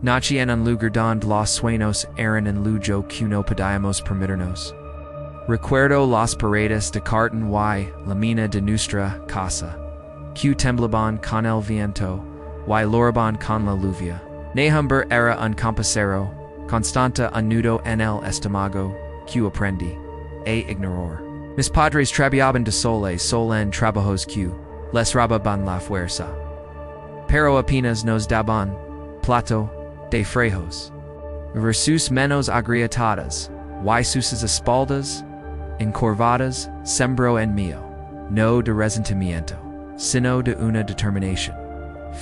Nachi en un lugar donde los sueños eran en lujo que no podíamos permitirnos. Recuerdo las paredes de cartón y la mina de nuestra casa, que temblaban con el viento y lloraban con la lluvia. Nehumber era un campesero, constante un nudo en el estómago, que aprendí a ignorar. Mis padres trabajaban de sol en trabajos que les robaban la fuerza. Pero apenas nos daban plato de frejos. Versus menos agrietadas, y sus espaldas, encorvadas, sembró en mío, no de resentimiento, sino de una determinación.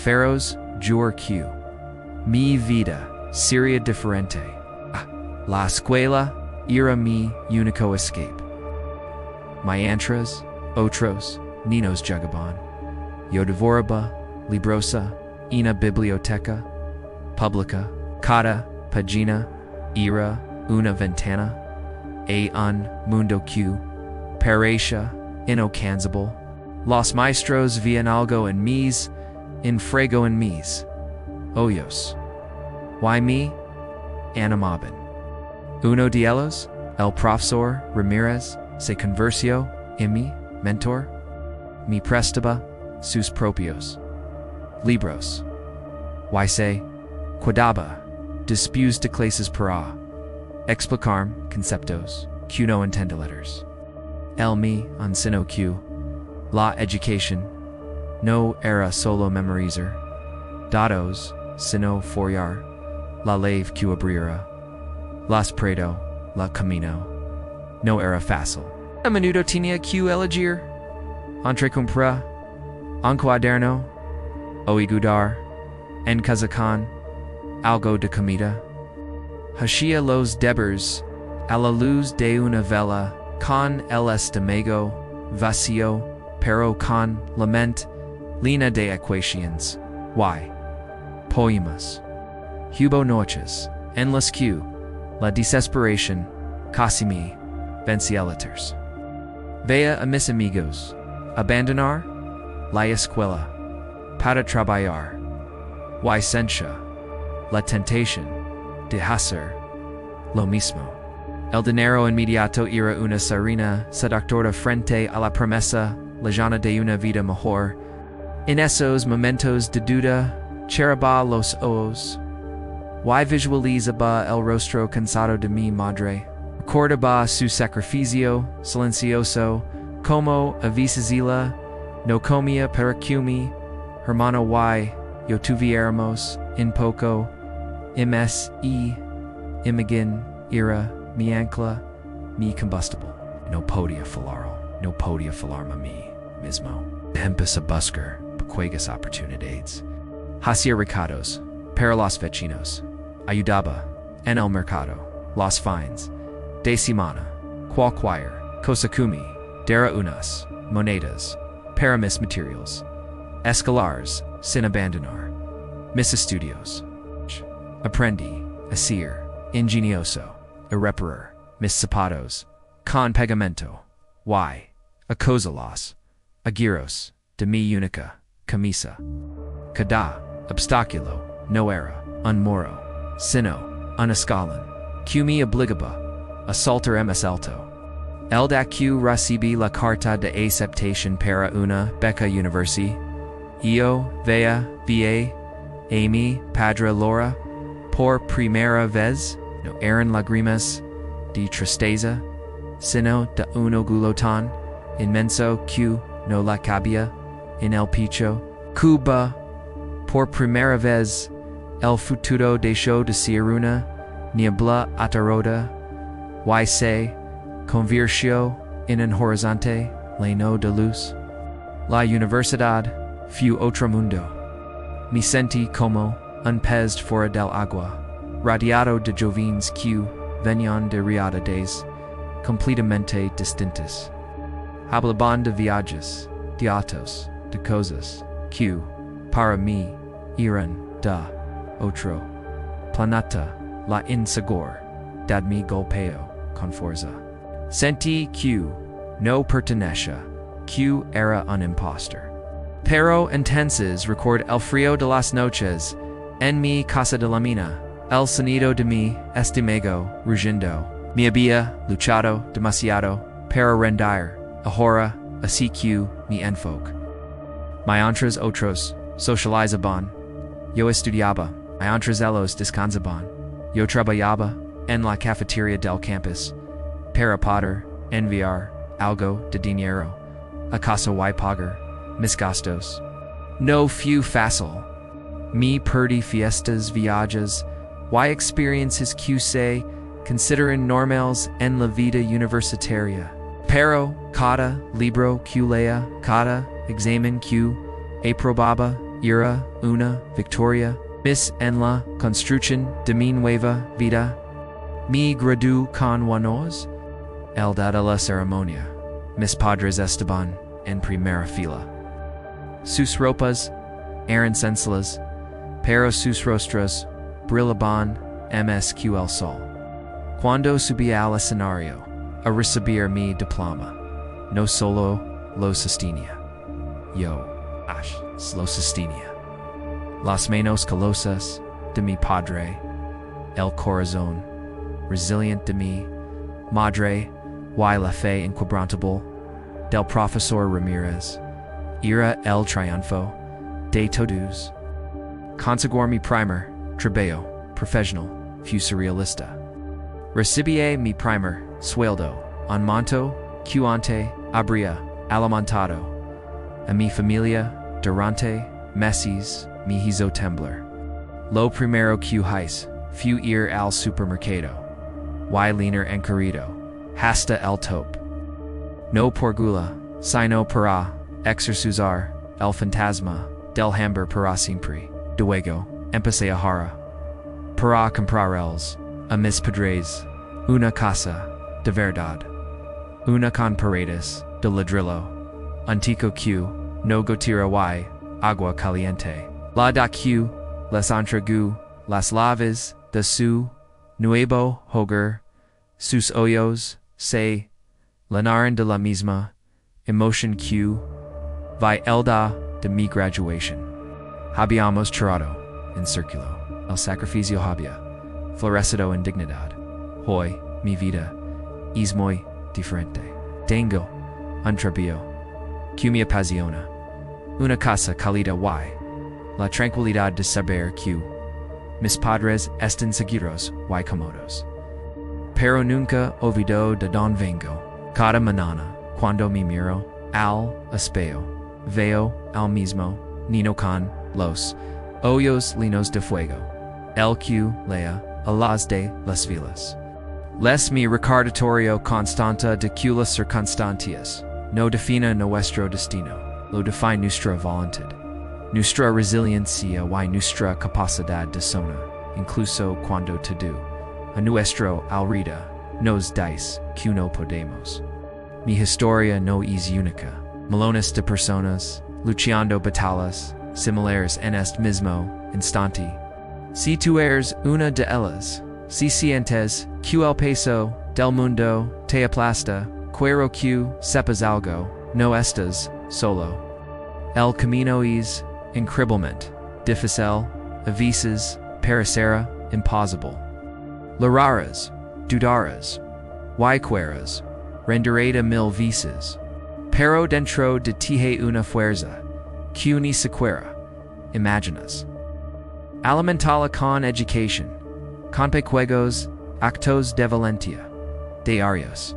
Feroz, jur que mi vida sería diferente. La escuela era mi único escape. Mientras otros niños jugaban, yo devoraba librosa una biblioteca pública. Cada página era una ventana a un mundo que parecía inalcanzable. Los maestros veían algo en mis, fuego en mis ojos. Y me animaban. Uno de ellos, el profesor Ramírez, se convirtió en mi mentor. Me prestaba sus propios libros. Y se quedaba después de clases para explicarme conceptos que no entiendo letters. El me enseñó que la educación no era solo memorizar datos, sino follar la ley que abriera las prado la camino. No era fácil. A menudo tenía que elegir entre comprar un cuaderno o ayudar en cazacán algo de comida. Hacía los deberes a la luz de una vela con el estómago vacío, pero con la mente llena de ecuaciones y poemas. Hubo noches en las que la desesperación casi me vencía letters. Veía a mis amigos abandonar la escuela para trabajar y sentía la tentación de hacer lo mismo. El dinero inmediato era una sirena seductora frente a la promesa lejana de una vida mejor. En esos momentos de duda, cerraba los ojos y visualizaba el rostro cansado de mi madre. Recordaba su sacrificio silencioso, como a veces ella no comía para que mi hermano y yo tuviéramos en poco. Ms y imagen era mi ancla, mi combustible. No podía falarme a mí mismo. Empecé a buscar pequeñas oportunidades. Hacía recados para los vecinos. Ayudaba en el mercado, los fines de semana, cualquier cosa que me diera unas monedas para mis materiales escolares sin abandonar mis estudios. Aprendí a ser ingenioso y reparar mis zapatos con pegamento y a coserlos a giros de mi única camisa. Cada obstáculo no era un muro, sino un escalón que me obligaba a saltar más alto. El día que recibí la carta de aceptación para una beca universitaria, yo veía a mi padre Laura por primera vez. No eran lágrimas de tristeza, sino de un orgullo tan inmenso que no la cabía en el pecho. Cuba, por primera vez, el futuro dejó de ser una niebla aterradora y se convirtió en un horizonte lleno de luz. La universidad fue otro mundo. Me sentí como un pez fuera del agua, rodeado de jóvenes que venían de realidades completamente distintas. Hablaban de viajes, de autos, de cosas que, para mí, eran de otro planeta. La inseguridad me golpeó con fuerza. Sentí que no pertenecía, que era un impostor. Pero entonces recuerdo el frío de las noches En mi casa de la mina, el sonido de mi estimego, rugiendo. Mi había luchado demasiado para rendir, ahora, así que mi enfoque. Mientras otros socializaban, yo estudiaba, mientras ellos descansaban. Yo trabajaba en la cafetería del campus para poder enviar algo de dinero a casa y pagar mis gastos. No fue fácil. Me perdí fiestas, viajes, y experiencias que se consideran normales en la vida universitaria. Pero cada libro que leía, cada examen que aprobaba era una victoria mis en la construcción de mi nueva vida. Me gradué con honores. El día de la ceremonia, mis padres estaban en primera fila. Sus ropas eran sencillas, pero sus rostros brillaban más que el sol. Cuando subí al escenario a recibir mi diploma, no solo lo sostenía, yo lo sostenía. Las manos calosas de mi padre, el corazón resiliente de mi madre y la fe inquebrantable del profesor Ramírez era el triunfo de todos. Conseguir mi primer trabajo profesional fue surrealista. Recibí mi primer sueldo en monto que ante habría alimentado a mi familia durante meses me hizo temblar. Lo primero que hice fue ir al supermercado y leaner enquerido hasta el top. No por gula, sino para exorcizar el fantasma del hambre para siempre. Luego, empecé ahora para comprarles a mis padres una casa de verdad, una con paredes de ladrillo, antico que no gotera y agua caliente. La da que les entregó las llaves de su nuevo hogar, sus ojos se llenaron de la misma emoción que vi el día de mi graduación. Habíamos tirado en círculo, el sacrificio había florecido en dignidad. Hoy, mi vida es muy diferente. Tengo un trabajo que me apasiona, una casa cálida y la tranquilidad de saber que mis padres están seguros y cómodos. Pero nunca olvido de dónde vengo. Cada mañana, cuando me miro al espejo, veo al mismo niño con los ojos llenos de fuego, el que lea a las de las vilas. Les mi recordatorio constante de que las circunstancias no definen nuestro destino, lo define nuestra voluntad, nuestra resiliencia y nuestra capacidad de sonar, incluso cuando todo a nuestro alrededor nos dice que no podemos. Mi historia no es única. Millones de personas luchando batallas similares en este mismo instante. Si tú eres una de ellas, si sientes que el peso del mundo te aplasta, quiero que sepas algo, no estás solo. El camino es increíblemente difícil, a veces parecerá imposible. Lograrás, dudarás, y querrás rendiré mil veces. Pero dentro de ti hay una fuerza que ni siquiera imaginas. Alimentala con education, con pequeños actos de valentia, diarios.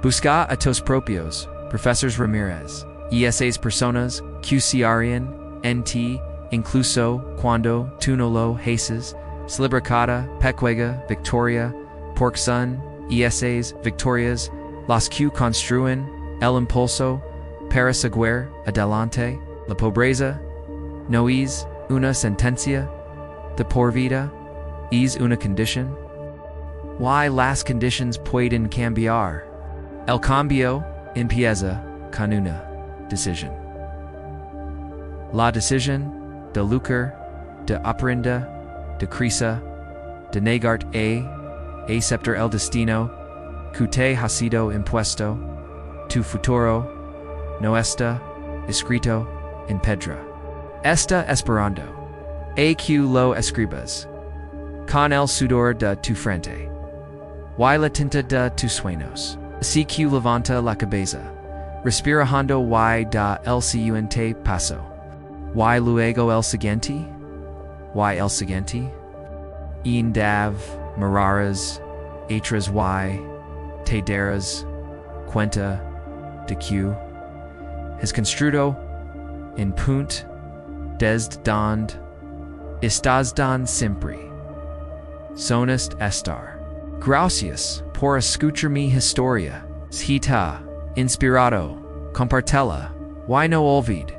Busca a tus propios, profesores Ramírez, y esas personas que se harían en ti, incluso cuando tú no lo haces, celebra cada pequeña victoria, porque son esas victorias las que construyen el impulso para seguir adelante. La pobreza no es una sentencia de por vida, es una condición. Y las conditions pueden cambiar. El cambio empieza con una decisión. La decisión de lucrar, de aprender, de crecer, de negarte a aceptar el destino que te ha sido impuesto. Tu futuro no está escrito en piedra. Está esperando AQ lo escribas. Con el sudor de tu frente. Y la tinta de tus sueños. CQ levanta la cabeza. Respirando y da el siguiente paso. Y luego el siguiente. Y el siguiente. Indav, mararas, atras y, te daras, cuenta, de q. Has construido, en punt, desde donde, estás dan siempre. Sonest estar. Gracias por escuchar mi historia. Hita, inspirado, compartela, y no olvid.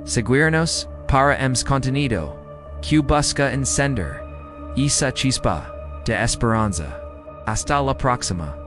Seguirnos para ems contenido. Que busca encender. Esa chispa de esperanza. Hasta la próxima.